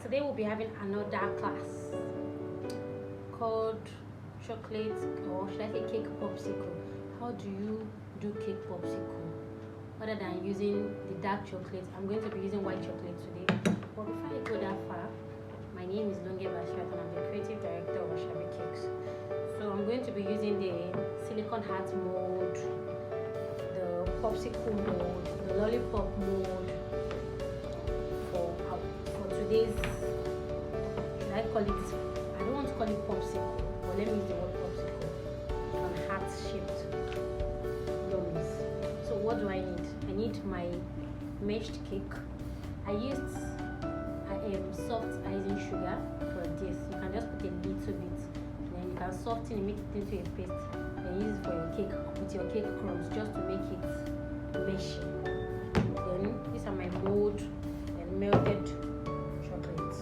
today we'll be having another class called chocolate, or should I say cake popsicle. How do you do cake popsicle other than using the dark chocolate? I'm going to be using white chocolate today. But before I go that far, my name is Lunge Bashirat and I'm the creative director of Ashabi Cakes. So I'm going to be using the silicone heart mold, the popsicle mold, the lollipop mold for today's, should I call it, I don't want to call it popsicle, but let me use the word popsicle on heart-shaped yummies. So what do I need? I need my meshed cake. I used soft icing sugar for this. You can just put a little bit, then you can soften it, make it into a paste, and use it for your cake with your cake crumbs just to make it meshy. Then these are my mold and melted chocolates.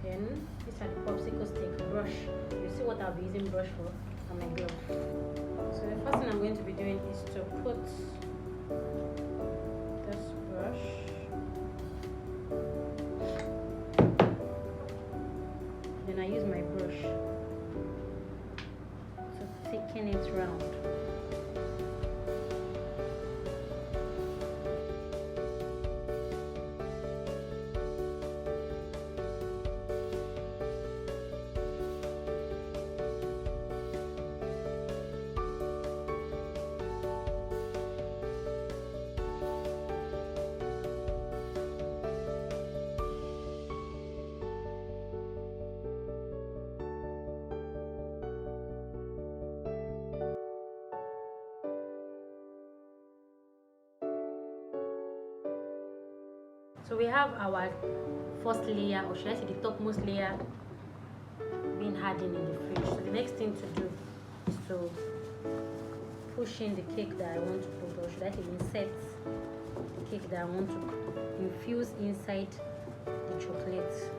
Then these are the popsicle stick brush. You see what I'll be using brush for, and my glove. So the first thing I'm going to be doing is to put this brush then I use my brush to thicken it round. So we have our first layer, or should I say the topmost layer, being hardened in the fridge. So the next thing to do is to push in the cake that I want to put, or should I say insert the cake that I want to infuse inside the chocolate.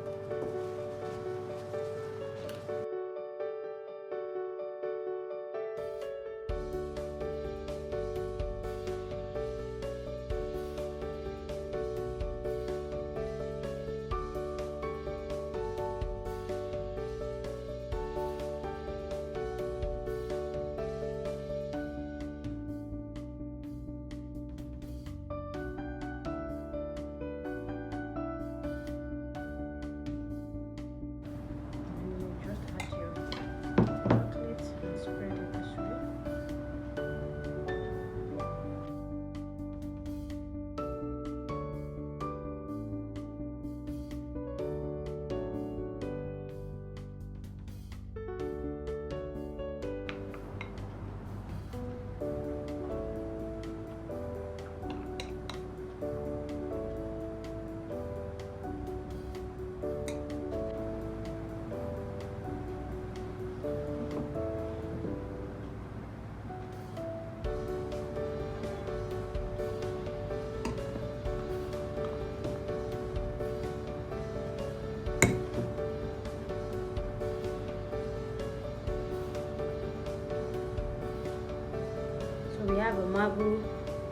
We have a marble,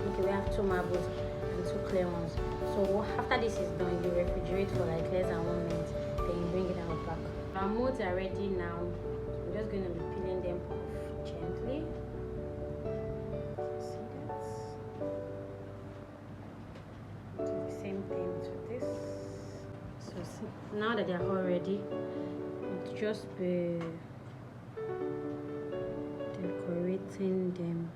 okay, we have two marbles and two clear ones. So after this is done, you refrigerate for like less than 1 minute, then you bring it out back. Our molds are ready now. I'm just going to be peeling them off gently. See that? Do the same thing to this. So see, now that they are all ready, it's just be decorating them.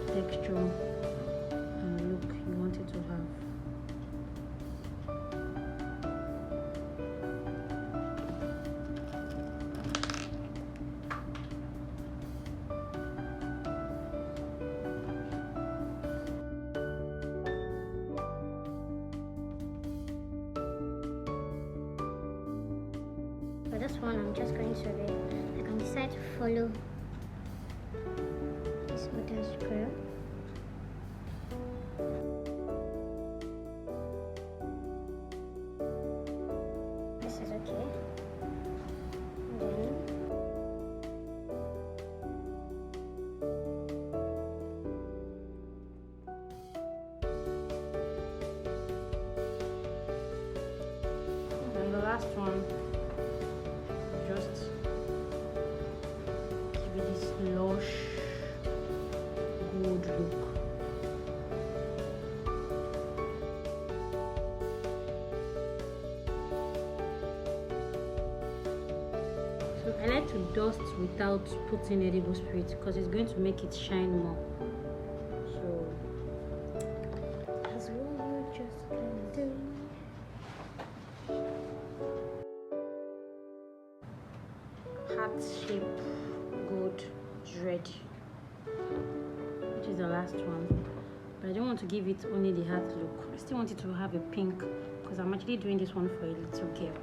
Texture and look you want it to have. one, I'm just going to read. I can decide to follow this wooden square. This is okay. And the last one, just give it this lush, good look. So I like to dust without putting edible spirit because it's going to make it shine more. So That's what you just can do. heart shape gold is ready, which is the last one. But I don't want to give it only the heart look. I still want it to have a pink because I'm actually doing this one for a little girl.